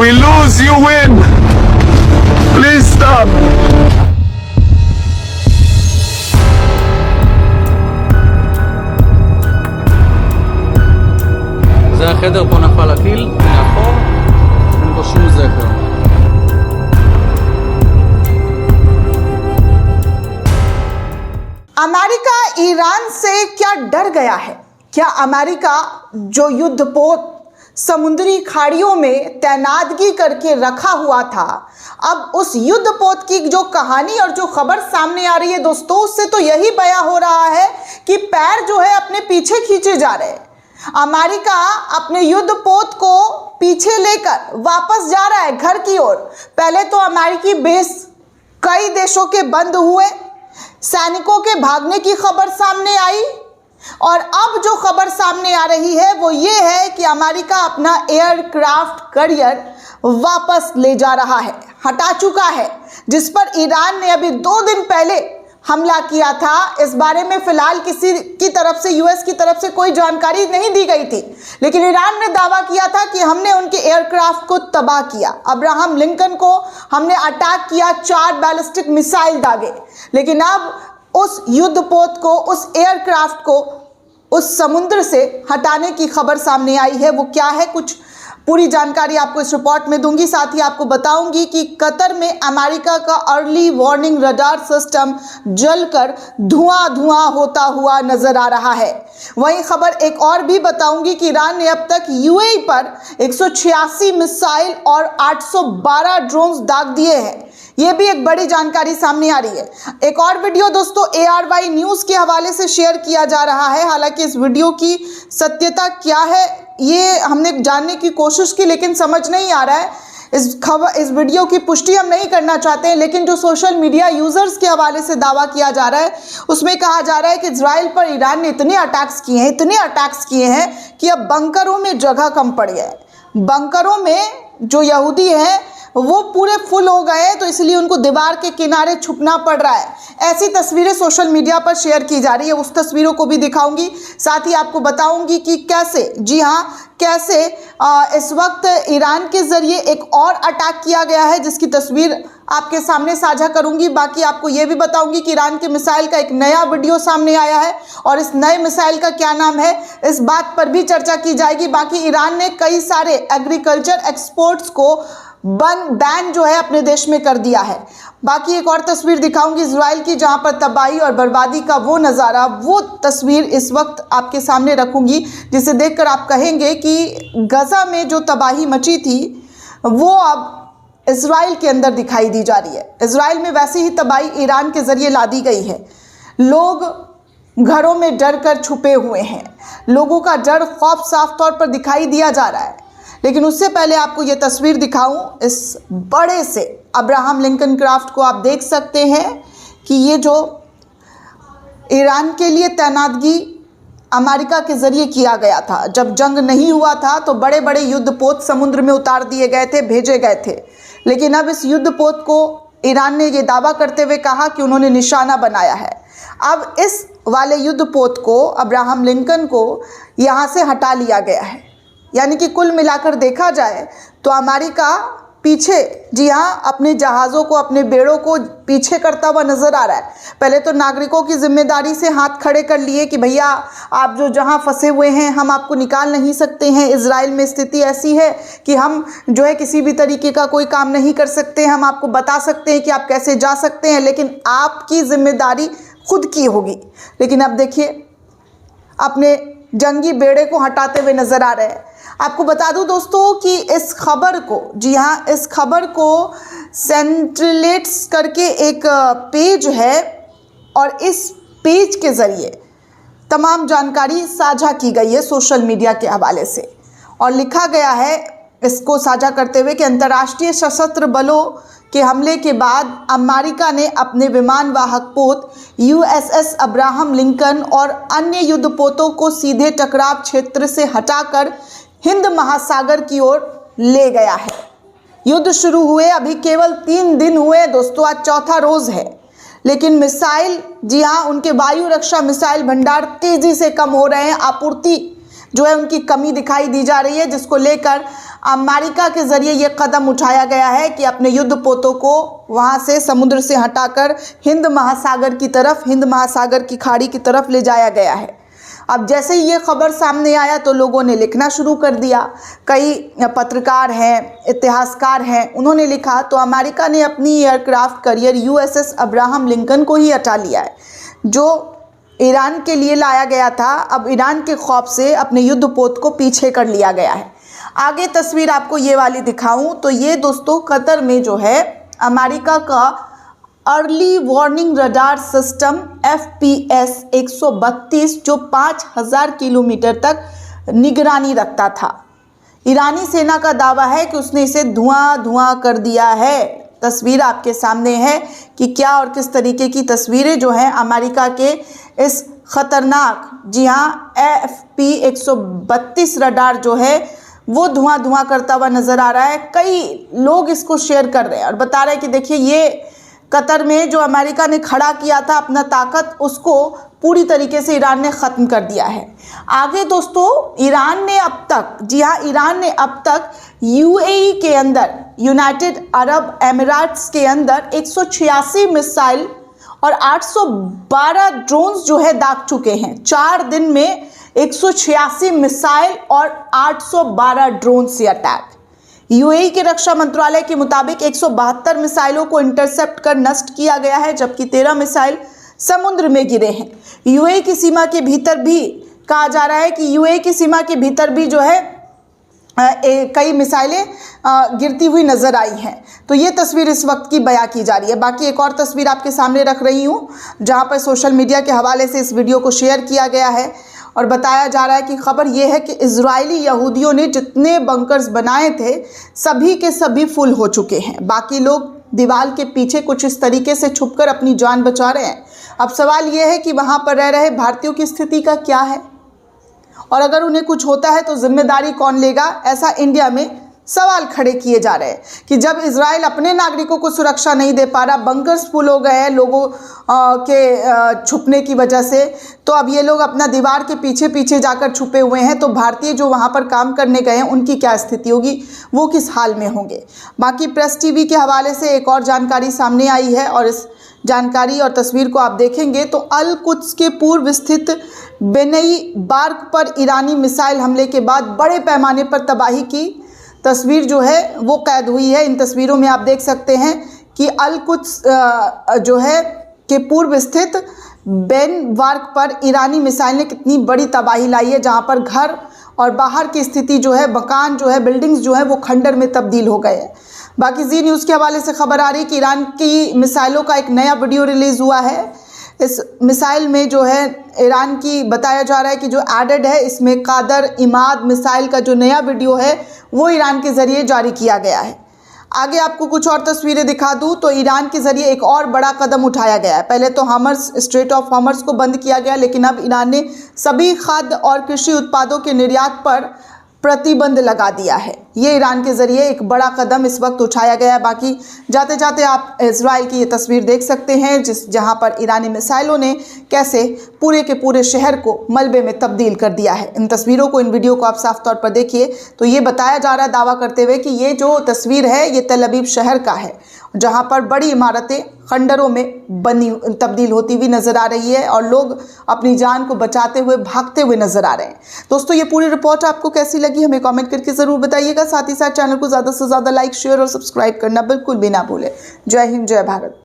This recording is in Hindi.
We lose, you win. Please stop. זה החדר, פה נפל הטיל, מאחור, אין בו שום זכר. America Iran से क्या डर गया है? क्या अमेरिका जो युद्धपोत समुद्री खाड़ियों में तैनातगी करके रखा हुआ था, अब उस युद्धपोत की जो कहानी और जो खबर सामने आ रही है दोस्तों, उससे तो यही बयां हो रहा है कि पैर जो है अपने पीछे खींचे जा रहे हैं। अमेरिका अपने युद्धपोत को पीछे लेकर वापस जा रहा है घर की ओर। पहले तो अमेरिकी बेस कई देशों के बंद हुए, सैनिकों के भागने की खबर सामने आई, और अब जो खबर सामने आ रही है वो ये है कि अमेरिका अपना एयरक्राफ्ट कैरियर वापस ले जा रहा है, हटा चुका है, जिस पर ईरान ने अभी 2 दिन पहले हमला किया था। इस बारे में फिलहाल किसी की तरफ से, यूएस की तरफ से कोई जानकारी नहीं दी गई थी, लेकिन ईरान ने दावा किया था कि हमने उनके एयरक्राफ्ट को तबाह किया, अब्राहम लिंकन को हमने अटैक किया, 4 बैलिस्टिक मिसाइल दागे। लेकिन अब उस युद्धपोत को, उस एयरक्राफ्ट को उस समुद्र से हटाने की खबर सामने आई है। वो क्या है, कुछ पूरी जानकारी आपको इस रिपोर्ट में दूंगी। साथ ही आपको बताऊंगी कि कतर में अमेरिका का अर्ली वार्निंग रडार सिस्टम जलकर धुआं होता हुआ नजर आ रहा है। वहीं खबर एक और भी बताऊंगी कि ईरान ने अब तक यूएई पर 186 मिसाइल और 812 ड्रोन्स दाग दिए हैं। ये भी एक बड़ी जानकारी सामने आ रही है। एक और वीडियो दोस्तों ARY न्यूज़ के हवाले से शेयर किया जा रहा है। हालांकि इस वीडियो की सत्यता क्या है ये हमने जानने की कोशिश की, लेकिन समझ नहीं आ रहा है। इस वीडियो की पुष्टि हम नहीं करना चाहते हैं, लेकिन जो सोशल मीडिया यूजर्स के हवाले से दावा किया जा रहा है उसमें कहा जा रहा है कि इजराइल पर ईरान ने इतने अटैक्स किए हैं कि अब बंकरों में जगह कम पड़ गया है। बंकरों में जो यहूदी हैं वो पूरे फुल हो गए, तो इसलिए उनको दीवार के किनारे छुपना पड़ रहा है। ऐसी तस्वीरें सोशल मीडिया पर शेयर की जा रही है, उस तस्वीरों को भी दिखाऊंगी। साथ ही आपको बताऊंगी कि कैसे, जी हाँ, कैसे इस वक्त ईरान के ज़रिए एक और अटैक किया गया है, जिसकी तस्वीर आपके सामने साझा करूंगी। बाकी आपको ये भी बताऊंगी कि ईरान के मिसाइल का एक नया वीडियो सामने आया है, और इस नए मिसाइल का क्या नाम है, इस बात पर भी चर्चा की जाएगी। बाकी ईरान ने कई सारे एग्रीकल्चर एक्सपोर्ट्स को बैन जो है अपने देश में कर दिया है। बाकी एक और तस्वीर दिखाऊंगी इजराइल की, जहां पर तबाही और बर्बादी का वो नज़ारा, वो तस्वीर इस वक्त आपके सामने रखूंगी, जिसे देखकर आप कहेंगे कि गजा में जो तबाही मची थी वो अब इजराइल के अंदर दिखाई दी जा रही है। इजराइल में वैसी ही तबाही ईरान के ज़रिए ला दी गई है। लोग घरों में डर कर छुपे हुए हैं, लोगों का डर, खौफ साफ तौर पर दिखाई दिया जा रहा है। लेकिन उससे पहले आपको ये तस्वीर दिखाऊं, इस बड़े से अब्राहम लिंकन क्राफ्ट को आप देख सकते हैं कि ये जो ईरान के लिए तैनातगी अमेरिका के ज़रिए किया गया था, जब जंग नहीं हुआ था तो बड़े बड़े युद्धपोत समुद्र में उतार दिए गए थे, भेजे गए थे। लेकिन अब इस युद्धपोत को ईरान ने ये दावा करते हुए कहा कि उन्होंने निशाना बनाया है। अब इस वाले युद्धपोत को, अब्राहम लिंकन को, यहाँ से हटा लिया गया है। यानी कि कुल मिलाकर देखा जाए तो अमेरिका पीछे, जी हाँ, अपने जहाज़ों को, अपने बेड़ों को पीछे करता हुआ नज़र आ रहा है। पहले तो नागरिकों की जिम्मेदारी से हाथ खड़े कर लिए कि भैया आप जो जहाँ फंसे हुए हैं हम आपको निकाल नहीं सकते हैं। इजराइल में स्थिति ऐसी है कि हम जो है किसी भी तरीके का कोई काम नहीं कर सकते, हम आपको बता सकते हैं कि आप कैसे जा सकते हैं, लेकिन आपकी जिम्मेदारी खुद की होगी। लेकिन अब देखिए अपने जंगी बेड़े को हटाते हुए नज़र आ रहे हैं। आपको बता दूं दोस्तों कि इस खबर को, जी हाँ, इस खबर को सेंट्रलेट्स करके एक पेज है, और इस पेज के ज़रिए तमाम जानकारी साझा की गई है सोशल मीडिया के हवाले से, और लिखा गया है इसको साझा करते हुए कि अंतर्राष्ट्रीय सशस्त्र बलों के हमले के बाद अमेरिका ने अपने विमान वाहक पोत USS अब्राहम लिंकन और अन्य युद्धपोतों को सीधे टकराव क्षेत्र से हटाकर हिंद महासागर की ओर ले गया है। युद्ध शुरू हुए अभी केवल 3 दिन हुए दोस्तों, आज चौथा रोज है, लेकिन मिसाइल, जी हाँ, उनके वायु रक्षा मिसाइल भंडार तेजी से कम हो रहे हैं, आपूर्ति जो है उनकी कमी दिखाई दी जा रही है, जिसको लेकर अमेरिका के ज़रिए ये कदम उठाया गया है कि अपने युद्धपोतों को वहाँ से समुद्र से हटाकर हिंद महासागर की तरफ, हिंद महासागर की खाड़ी की तरफ ले जाया गया है। अब जैसे ही ये खबर सामने आया तो लोगों ने लिखना शुरू कर दिया। कई पत्रकार हैं, इतिहासकार हैं, उन्होंने लिखा तो अमेरिका ने अपनी aircraft carrier USS Abraham Lincoln को ही हटा लिया है, जो ईरान के लिए लाया गया था। अब ईरान के खौफ से अपने युद्धपोत को पीछे कर लिया गया है। आगे तस्वीर आपको ये वाली दिखाऊं तो ये दोस्तों कतर में जो है अमेरिका का early warning radar system FPS 132 जो 5000 किलोमीटर तक निगरानी रखता था। ईरानी सेना का दावा है कि उसने इसे धुआं कर दिया है। तस्वीर आपके सामने है कि क्या और किस तरीके की तस्वीरें जो हैं अमेरिका के इस खतरनाक, जी हाँ, FP 132 रडार जो है वो धुआं करता हुआ नज़र आ रहा है। कई लोग इसको शेयर कर रहे हैं और बता रहे हैं कि देखिए ये कतर में जो अमेरिका ने खड़ा किया था अपना ताकत, उसको पूरी तरीके से ईरान ने ख़त्म कर दिया है। आगे दोस्तों ईरान ने अब तक, जी हाँ, ईरान ने अब तक UAE के अंदर, यूनाइटेड अरब एमिरेट्स के अंदर 186 मिसाइल और 812 ड्रोन्स जो है दाग चुके हैं। 4 दिन में 186 मिसाइल और 812 ड्रोन से अटैक। UAE के रक्षा मंत्रालय के मुताबिक 172 मिसाइलों को इंटरसेप्ट कर नष्ट किया गया है, जबकि 13 मिसाइल समुद्र में गिरे हैं। UAE की सीमा के भीतर भी कहा जा रहा है कि UAE की सीमा के भीतर भी जो है कई मिसाइलें गिरती हुई नज़र आई हैं। तो ये तस्वीर इस वक्त की बयां की जा रही है। बाकी एक और तस्वीर आपके सामने रख रही हूँ, जहाँ पर सोशल मीडिया के हवाले से इस वीडियो को शेयर किया गया है और बताया जा रहा है कि खबर यह है कि इजरायली यहूदियों ने जितने बंकर्स बनाए थे सभी के सभी फुल हो चुके हैं। बाकी लोग दीवार के पीछे कुछ इस तरीके से छुपकर अपनी जान बचा रहे हैं। अब सवाल यह है कि वहाँ पर रह रहे भारतीयों की स्थिति का क्या है, और अगर उन्हें कुछ होता है तो जिम्मेदारी कौन लेगा। ऐसा इंडिया में सवाल खड़े किए जा रहे हैं कि जब इजराइल अपने नागरिकों को सुरक्षा नहीं दे पा रहा, बंकर्स फुल हो गए हैं लोगों के छुपने की वजह से, तो अब ये लोग अपना दीवार के पीछे पीछे जाकर छुपे हुए हैं, तो भारतीय जो वहाँ पर काम करने गए हैं उनकी क्या स्थिति होगी, वो किस हाल में होंगे। बाकी प्रेस टीवी के हवाले से एक और जानकारी सामने आई है और इस जानकारी और तस्वीर को आप देखेंगे तो अल कुद्स के पूर्व स्थित बेनई बार्क पर ईरानी मिसाइल हमले के बाद बड़े पैमाने पर तबाही की तस्वीर जो है वो कैद हुई है। इन तस्वीरों में आप देख सकते हैं कि अल कुद्स जो है के पूर्व स्थित बेन वार्क पर ईरानी मिसाइल ने कितनी बड़ी तबाही लाई है, जहां पर घर और बाहर की स्थिति जो है, मकान जो है, बिल्डिंग्स जो है वो खंडर में तब्दील हो गए हैं। बाकी जी न्यूज़ के हवाले से खबर आ रही है कि ईरान की मिसाइलों का एक नया वीडियो रिलीज़ हुआ है। इस मिसाइल में जो है ईरान की बताया जा रहा है कि जो एडेड है, इसमें कादर इमाद मिसाइल का जो नया वीडियो है वो ईरान के ज़रिए जारी किया गया है। आगे आपको कुछ और तस्वीरें दिखा दूं तो ईरान के ज़रिए एक और बड़ा कदम उठाया गया है। पहले तो हॉर्मुज़, स्ट्रेट ऑफ हॉर्मुज़ को बंद किया गया, लेकिन अब ईरान ने सभी खाद्य और कृषि उत्पादों के निर्यात पर प्रतिबंध लगा दिया है। ये ईरान के ज़रिए एक बड़ा कदम इस वक्त उठाया गया है। बाकी जाते जाते आप इजराइल की ये तस्वीर देख सकते हैं जहां पर ईरानी मिसाइलों ने कैसे पूरे के पूरे शहर को मलबे में तब्दील कर दिया है। इन तस्वीरों को, इन वीडियो को आप साफ तौर पर देखिए तो ये बताया जा रहा है दावा करते हुए कि ये जो तस्वीर है ये तेल अवीव शहर का है, जहाँ पर बड़ी इमारतें खंडरों में बनी तब्दील होती हुई नज़र आ रही है और लोग अपनी जान को बचाते हुए भागते हुए नज़र आ रहे हैं। दोस्तों ये पूरी रिपोर्ट आपको कैसी लगी हमें कमेंट करके ज़रूर बताइएगा। साथ ही साथ चैनल को ज़्यादा से ज़्यादा लाइक, शेयर और सब्सक्राइब करना बिल्कुल भी ना भूलें। जय हिंद, जय भारत।